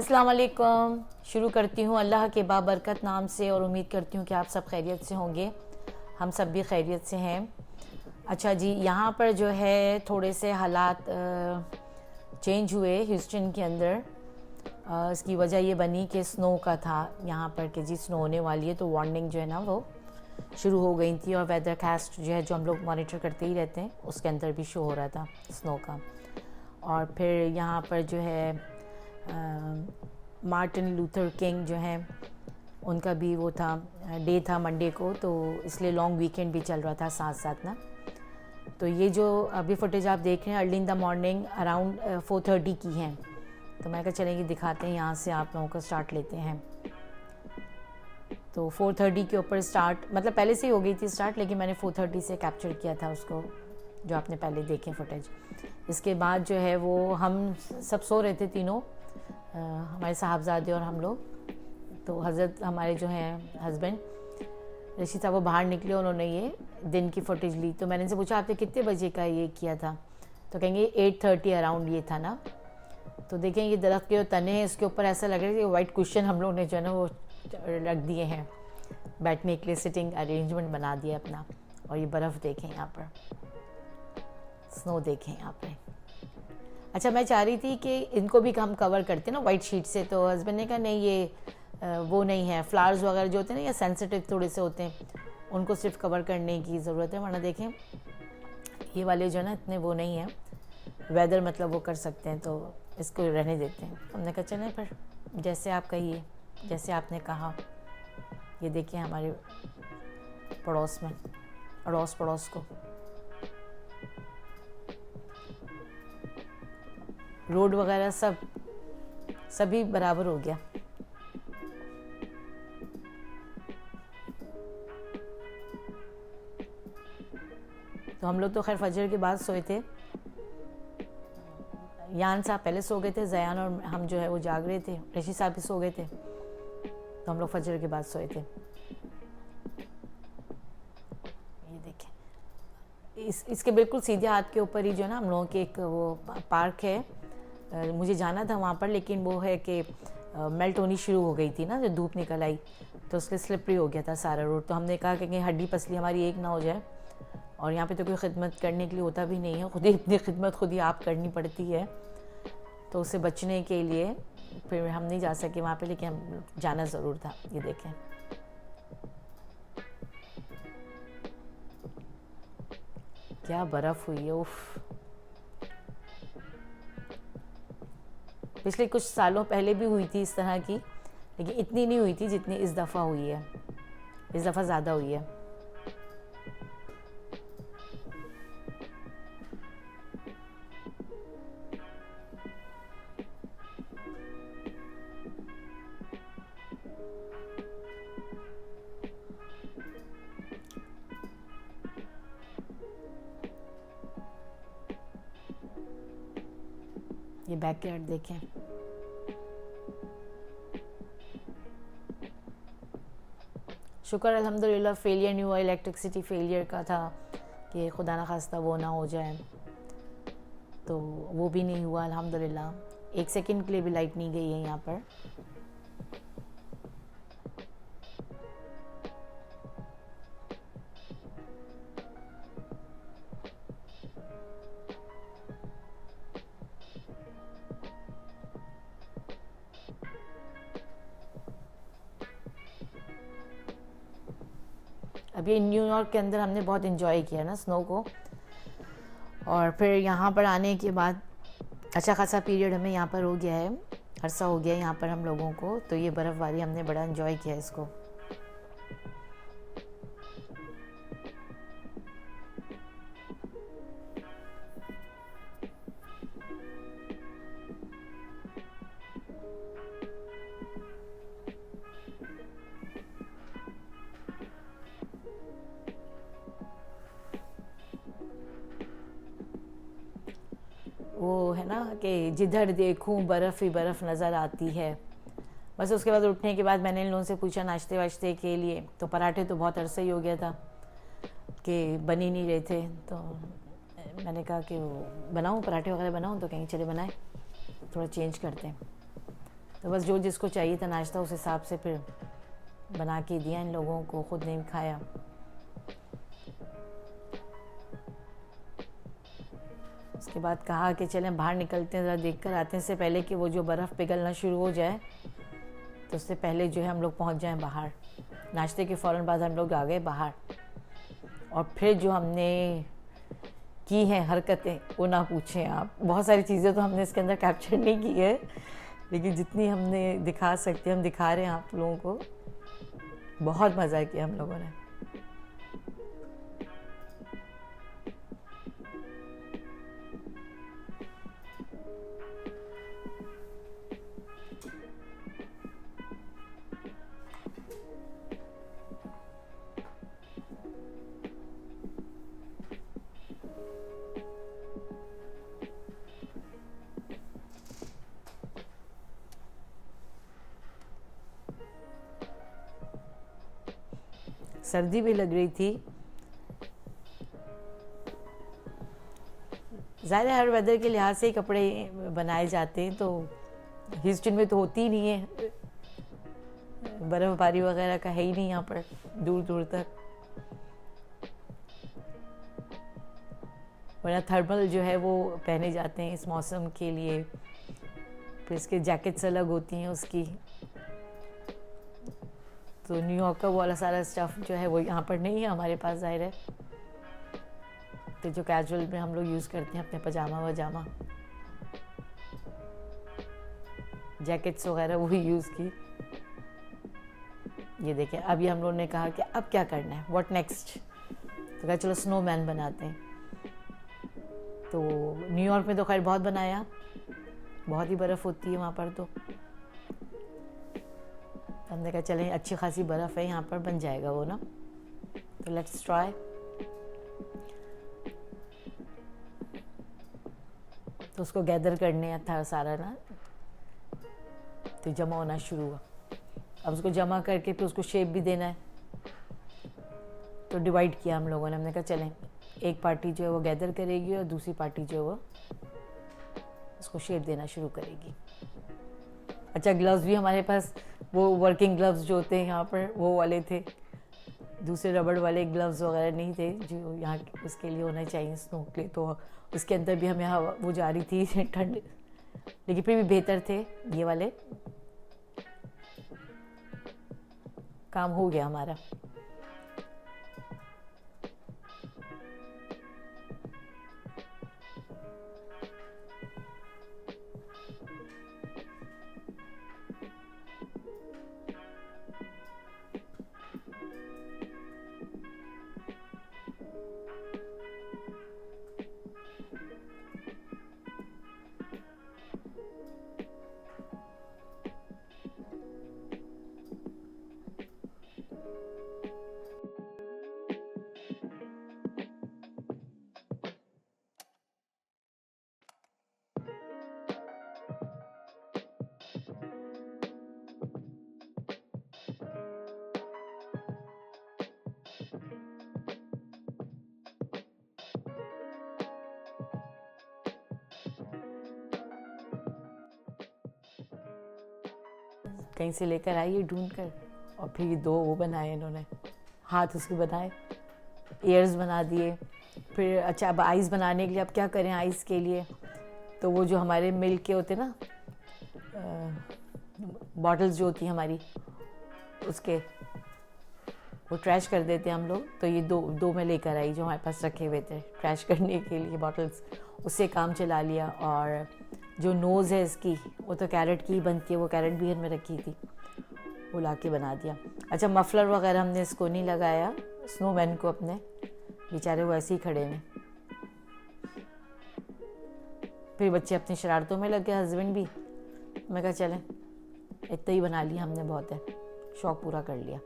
अस्सलाम वालेकुम। शुरू करती हूँ अल्लाह के बाबरकत नाम से और उम्मीद करती हूँ कि आप सब खैरियत से होंगे। हम सब भी खैरियत से हैं। अच्छा जी, यहाँ पर जो है थोड़े से हालात चेंज हुए ह्यूस्टन के अंदर। इसकी वजह ये बनी कि स्नो का था यहाँ पर कि जी स्नो होने वाली है, तो वार्निंग जो है ना वो शुरू हो गई थी। और वेदर कास्ट जो है जो हम लोग मॉनिटर करते ही रहते हैं उसके अंदर भी शो हो रहा था स्नो का। और फिर यहाँ पर जो है मार्टिन लूथर किंग जो हैं उनका भी वो था डे था मंडे को, तो इसलिए लॉन्ग वीकेंड भी चल रहा था साथ साथ ना। तो ये जो अभी फुटेज आप देख रहे हैं early in the morning around 4:30 की हैं। तो मैं कहा चलेंगे दिखाते हैं, यहाँ से आप लोगों को स्टार्ट लेते हैं। तो 4:30 के ऊपर स्टार्ट, मतलब पहले से ही हो गई थी स्टार्ट, लेकिन मैंने 4:30 से कैप्चर किया था उसको, जो आपने पहले देखे फुटेज। इसके बाद जो है वो हम सब सो रहे थे तीनों, हमारे साहबजादे और हम लोग। तो हज़रत हमारे जो हैं हस्बैंड ऋषि साहब वो बाहर निकले, उन्होंने ये दिन की फुटेज ली। तो मैंने इनसे पूछा आपने कितने बजे का ये किया था, तो कहेंगे 8:30 अराउंड ये था ना। तो देखें ये दरख्त के जो तने हैं इसके ऊपर ऐसा लग रहा है कि वाइट कुशन हम लोग ने जो है ना वो रख दिए हैं बैठने के लिए, सिटिंग अरेंजमेंट बना दिया अपना। और ये बर्फ़ देखें यहाँ पर, स्नो देखें यहाँ पे। अच्छा, मैं चाह रही थी कि इनको भी हम कवर करते ना वाइट शीट से, तो हस्बैंड ने कहा नहीं ये वो नहीं है, फ्लावर्स वगैरह जो होते हैं ना या सेंसिटिव थोड़े से होते हैं, उनको सिर्फ कवर करने की ज़रूरत है, वरना देखें ये वाले जो है ना इतने वो नहीं है, वेदर मतलब वो कर सकते हैं, तो इसको रहने देते हैं। हमने कहा चलें फिर जैसे आप कहिए, जैसे आपने कहा। ये देखिए हमारे पड़ोस में, अड़ोस पड़ोस को रोड वगैरह सभी बराबर हो गया। तो हम लोग तो खैर फजर के बाद सोए थे। यान साहब पहले सो गए थे, जयान और हम जो है वो जाग रहे थे, ऋषि साहब भी सो गए थे, तो हम लोग फजर के बाद सोए थे। ये देखें इसके बिल्कुल सीधे हाथ के ऊपर ही जो है ना हम लोगों के एक वो पार्क है। मुझे जाना था वहाँ पर, लेकिन वो है कि मेल्ट होनी शुरू हो गई थी ना, जो धूप निकल आई तो उसके स्लिपरी हो गया था सारा रोड। तो हमने कहा कि हड्डी पसली हमारी एक ना हो जाए, और यहाँ पे तो कोई खिदमत करने के लिए होता भी नहीं है, खुद ही अपनी खिदमत खुद ही आप करनी पड़ती है। तो उससे बचने के लिए फिर हम नहीं जा सके वहाँ पे, लेकिन हम जाना ज़रूर था। ये देखें क्या बर्फ़ हुई है, उफ। पिछले कुछ सालों पहले भी हुई थी इस तरह की, लेकिन इतनी नहीं हुई थी जितनी इस दफ़ा हुई है। इस दफ़ा ज़्यादा हुई है। ये बैकयार्ड देखें, शुक्र अल्हम्दुलिल्लाह फेलियर नहीं हुआ। इलेक्ट्रिसिटी फेलियर का था कि खुदा ना खास्ता वो ना हो जाए, तो वो भी नहीं हुआ अल्हम्दुलिल्लाह। 1 सेकंड के लिए भी लाइट नहीं गई है यहाँ पर। अभी न्यूयॉर्क के अंदर हमने बहुत इन्जॉय किया ना स्नो को, और फिर यहाँ पर आने के बाद अच्छा खासा पीरियड हमें यहाँ पर हो गया है, अरसा हो गया है यहाँ पर हम लोगों को। तो ये बर्फ़बारी हमने बड़ा इन्जॉय किया इसको। वो है ना कि जिधर देखूं बर्फ़ ही बर्फ़ नज़र आती है। बस उसके बाद उठने के बाद मैंने इन लोगों से पूछा नाश्ते वाश्ते के लिए, तो पराठे तो बहुत अरसे ही हो गया था कि बन ही नहीं रहे थे। तो मैंने कहा कि वो बनाऊँ पराठे वगैरह बनाऊँ, तो कहीं चले बनाए, थोड़ा चेंज करते हैं। तो बस जो जिसको चाहिए था नाश्ता उस हिसाब से फिर बना के दिया इन लोगों को, खुद नहीं खाया। उसके बाद कहा कि चलें बाहर निकलते हैं, ज़रा देख कर आते हैं, इससे पहले कि वो जो बर्फ़ पिघलना शुरू हो जाए, तो उससे पहले जो है हम लोग पहुंच जाएं बाहर। नाश्ते के फ़ौरन बाद हम लोग आ गए बाहर, और फिर जो हमने की हैं हरकतें वो ना पूछें आप। बहुत सारी चीज़ें तो हमने इसके अंदर कैप्चर नहीं की है, लेकिन जितनी हमने दिखा सकते हम दिखा रहे हैं आप लोगों को। बहुत मज़ा किया हम लोगों ने। सर्दी भी लग रही थी। ज़ाहिर है हर वेदर के लिहाज से ही कपड़े बनाए जाते हैं, तो ह्यूस्टन में तो होती ही नहीं है, बर्फ़बारी वगैरह का है ही नहीं यहाँ पर दूर दूर तक। वरना थर्मल जो है वो पहने जाते हैं इस मौसम के लिए, फिर इसके जैकेट्स अलग होती हैं उसकी। तो न्यूयॉर्क का वाला सारा स्टफ़ जो है वो यहाँ पर नहीं है हमारे पास, ज़ाहिर है। तो जो कैजुअल में हम लोग यूज़ करते हैं अपने पजामा वजामा, जैकेट्स वगैरह वही यूज़ की। ये देखें, अभी हम लोगों ने कहा कि अब क्या करना है, व्हाट नेक्स्ट। तो कहा चलो स्नोमैन बनाते हैं। तो न्यूयॉर्क में तो खैर बहुत बनाया, बहुत ही बर्फ़ होती है वहाँ पर। तो हमने कहा चलें अच्छी खासी बर्फ़ है यहाँ पर, बन जाएगा वो ना, तो लेट्स ट्राई। तो उसको गैदर करने था सारा ना, तो जमा होना शुरू हुआ। अब उसको जमा करके फिर उसको शेप भी देना है, तो डिवाइड किया हम लोगों ने। हमने कहा चलें एक पार्टी जो है वो गैदर करेगी और दूसरी पार्टी जो है वो उसको शेप देना शुरू करेगी। अच्छा, ग्लव्स भी हमारे पास वो वर्किंग ग्लव्स जो होते हैं यहाँ पर वो वाले थे, दूसरे रबड़ वाले ग्लव्स वगैरह नहीं थे जो यहाँ उसके लिए होना चाहिए स्नो के लिए। तो उसके अंदर भी हमें हवा वो जा रही थी ठंड, लेकिन फिर भी बेहतर थे ये वाले। काम हो गया हमारा। कहीं से लेकर आई ये ढूंढ कर, और फिर ये दो वो बनाए इन्होंने, हाथ उसके बनाए, ईयर्स बना दिए। फिर अच्छा अब आइस बनाने के लिए अब क्या करें आइस के लिए, तो वो जो हमारे मिल्क के होते ना बॉटल्स जो होती हैं हमारी, उसके वो ट्रैश कर देते हैं हम लोग। तो ये दो मैं लेकर आई जो हमारे पास रखे हुए थे ट्रैश करने के लिए बॉटल्स, उससे काम चला लिया। और जो नोज़ है इसकी वो तो कैरेट की ही बनती है, वो कैरेट भी में रखी थी, वो ला के बना दिया। अच्छा, मफलर वगैरह हमने इसको नहीं लगाया स्नोमैन को, अपने बेचारे वो ऐसे ही खड़े हैं। फिर बच्चे अपनी शरारतों में लग गए, हस्बैंड भी। मैं कहा चलें इतना ही बना लिया हमने, बहुत है, शौक पूरा कर लिया।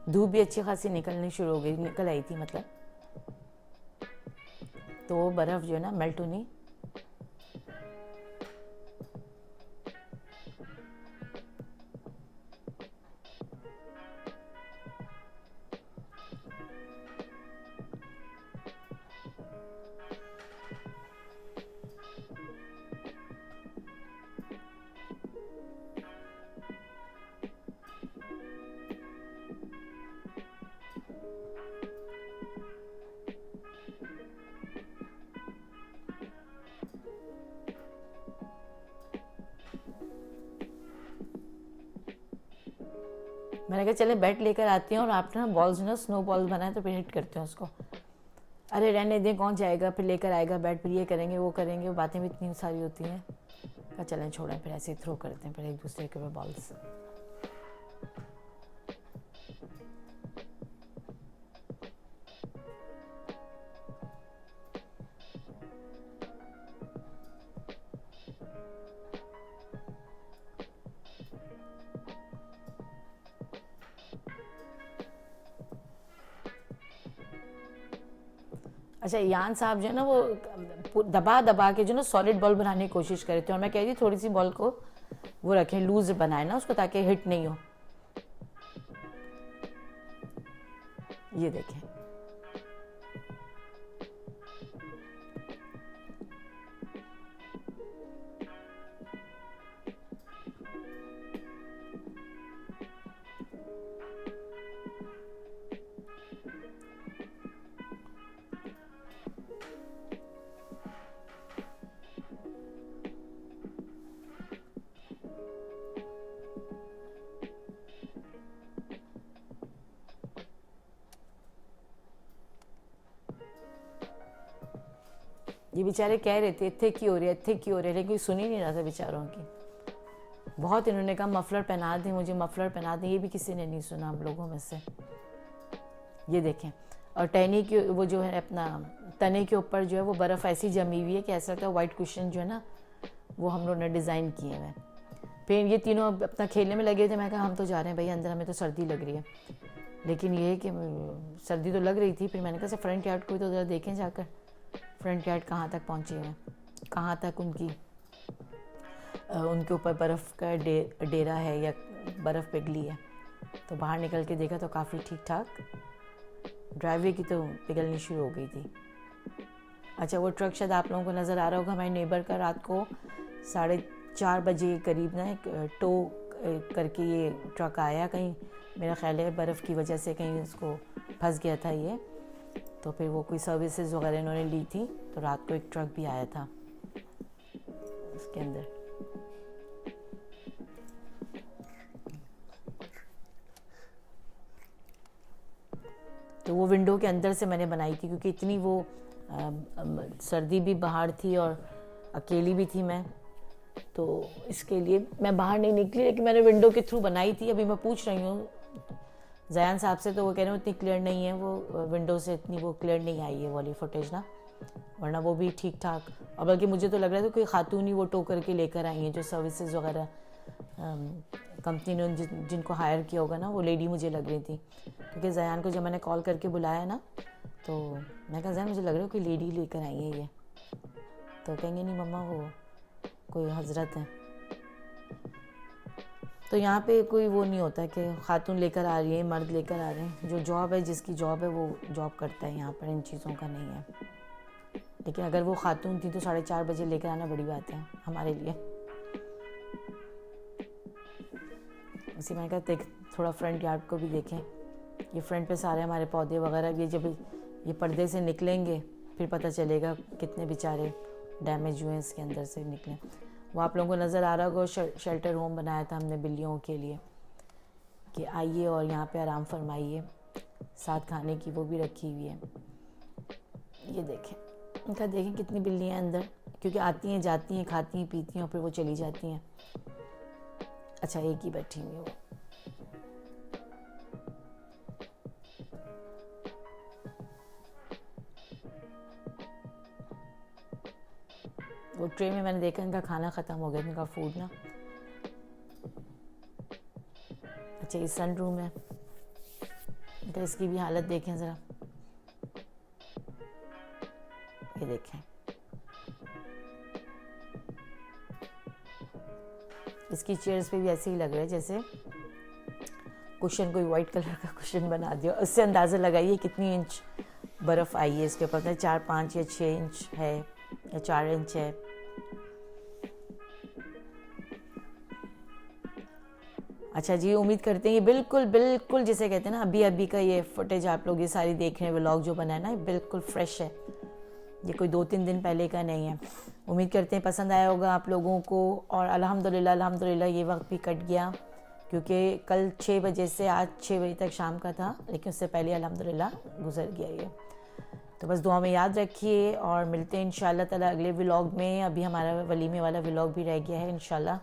धूप भी अच्छी खासी निकलनी शुरू हो गई, निकल आई थी मतलब, तो वो बर्फ़ जो है ना मेल्ट होनी मैंने कहा चले बैट लेकर आती हूँ और आप ना बॉल्स ना स्नो बॉल्स बनाए तो फिर हिट करते हैं उसको। अरे रहने दें, कौन जाएगा, फिर लेकर आएगा बैट, फिर ये करेंगे वो करेंगे, वो बातें भी इतनी सारी होती हैं। कहा चलें छोड़ें, फिर ऐसे ही थ्रो करते हैं फिर एक दूसरे के ऊपर बॉल्स। अच्छा, यान साहब जो है ना वो दबा दबा के जो ना सॉलिड बॉल बनाने की कोशिश करे थे, और मैं कह रही थोड़ी सी बॉल को वो रखें, लूज बनाए ना उसको, ताकि हिट नहीं हो। ये देखें, ये बेचारे कह रहे थे इत्थे की हो रही है, इत्थे की हो रही है, लेकिन कोई सुन ही नहीं रहा था बेचारों की। बहुत इन्होंने कहा मफलर पहना दें मुझे, मफलर पहना दें, ये भी किसी ने नहीं सुना हम लोगों में से। ये देखें, और टहनी की वो जो है अपना तने के ऊपर जो है वो बर्फ़ ऐसी जमी हुई है कि ऐसा लगता है वाइट कुशन जो है ना वो हम लोगों ने डिज़ाइन किए हुए। फिर ये तीनों अपना खेलने में लगे थे। मैं कहा हम तो जा रहे हैं भाई अंदर, हमें तो सर्दी लग रही है। लेकिन ये है कि सर्दी तो लग रही थी। फिर मैंने कहा फ्रंट यार्ड को तो ज़रा देखें जाकर, फ्रंट यार्ड कहाँ तक पहुँचे हैं, कहाँ तक उनके ऊपर बर्फ़ का डेरा है या बर्फ़ पिघली है। तो बाहर निकल के देखा तो काफ़ी ठीक ठाक, ड्राइववे की तो पिघलनी शुरू हो गई थी। अच्छा, वो ट्रक शायद आप लोगों को नज़र आ रहा होगा, हमारे नेबर का रात को 4:30 बजे करीब ना एक टो करके ये ट्रक आया। कहीं मेरा ख्याल है बर्फ़ की वजह से कहीं उसको फंस गया था ये, तो फिर वो कोई सर्विसेज वगैरह इन्होंने ली थी, तो रात को एक ट्रक भी आया था उसके अंदर। तो वो विंडो के अंदर से मैंने बनाई थी, क्योंकि इतनी वो सर्दी भी बाहर थी और अकेली भी थी मैं, तो इसके लिए मैं बाहर नहीं निकली, लेकिन मैंने विंडो के थ्रू बनाई थी। अभी मैं पूछ रही हूँ जयान साहब से, तो वो कह रहे हैं इतनी क्लियर नहीं है, वो विंडो से इतनी वो क्लियर नहीं आई है वाली फुटेज ना, वरना वो भी ठीक ठाक। और बल्कि मुझे तो लग रहा था कोई खातून ही वो टो करके लेकर आई हैं, जो सर्विसेज वगैरह कंपनी ने जिनको हायर किया होगा ना, वो लेडी मुझे लग रही थी। क्योंकि जयान को जब मैंने कॉल करके बुलाया ना, तो मैं कहा जयान मुझे लग रहा है कोई लेडी लेकर आई है ये, तो कहेंगे नहीं मम्मा वो कोई हजरत है। तो यहाँ पे कोई वो नहीं होता कि खातून लेकर आ रही है, मर्द लेकर आ रहे हैं। जो जॉब है, जिसकी जॉब है वो जॉब करता है, यहाँ पर इन चीज़ों का नहीं है। लेकिन अगर वो खातून थी तो 4:30 बजे लेकर आना बड़ी बात है हमारे लिए। इसी मैंने कहा देख थोड़ा फ्रंट यार्ड को भी देखें। ये फ्रंट पे सारे हमारे पौधे वगैरह भी, जब ये पर्दे से निकलेंगे फिर पता चलेगा कितने बेचारे डैमेज हुए इसके अंदर से निकले। वो आप लोगों को नज़र आ रहा होगा, शेल्टर होम बनाया था हमने बिल्लियों के लिए कि आइए और यहाँ पे आराम फरमाइए, साथ खाने की वो भी रखी हुई है। ये देखें, इनका देखें कितनी बिल्लियाँ अंदर, क्योंकि आती हैं जाती हैं, खाती हैं पीती हैं और फिर वो चली जाती हैं। अच्छा, एक ही बैठी हुई है वो ट्रे में मैंने देखा इनका खाना ख़त्म हो गया, इनका फूड ना। अच्छा, ये सन रूम है, तो इसकी भी हालत देखें ज़रा, ये देखें, इसकी चेयर्स पे भी ऐसे ही लग रहा है जैसे कुशन कोई वाइट कलर का कुशन बना दिया। उससे अंदाज़ा लगाइए कितनी इंच बर्फ़ आई है इसके ऊपर, 4, 5 या 6 इंच है या 4 इंच है। अच्छा जी, उम्मीद करते हैं ये बिल्कुल बिल्कुल जिसे कहते हैं ना अभी अभी का ये फुटेज आप लोग ये सारी देख रहे हैं, व्लॉग जो बना है ना, ये बिल्कुल फ्रेश है, ये कोई 2-3 दिन पहले का नहीं है। उम्मीद करते हैं पसंद आया होगा आप लोगों को। और अल्हम्दुलिल्लाह ये वक्त भी कट गया, क्योंकि कल 6 बजे से आज 6 बजे तक शाम का था, लेकिन उससे पहले अल्हम्दुलिल्लाह गुजर गया ये। तो बस दुआ में याद रखिए और मिलते हैं इंशाल्लाह ताला अगले व्लॉग में। अभी हमारा वलीमे वाला व्लॉग भी रह गया है, इंशाल्लाह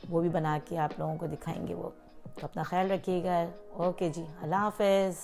वो भी बना के आप लोगों को दिखाएंगे वो। तो अपना ख्याल रखिएगा। ओके जी, अल्लाह हाफ़िज़।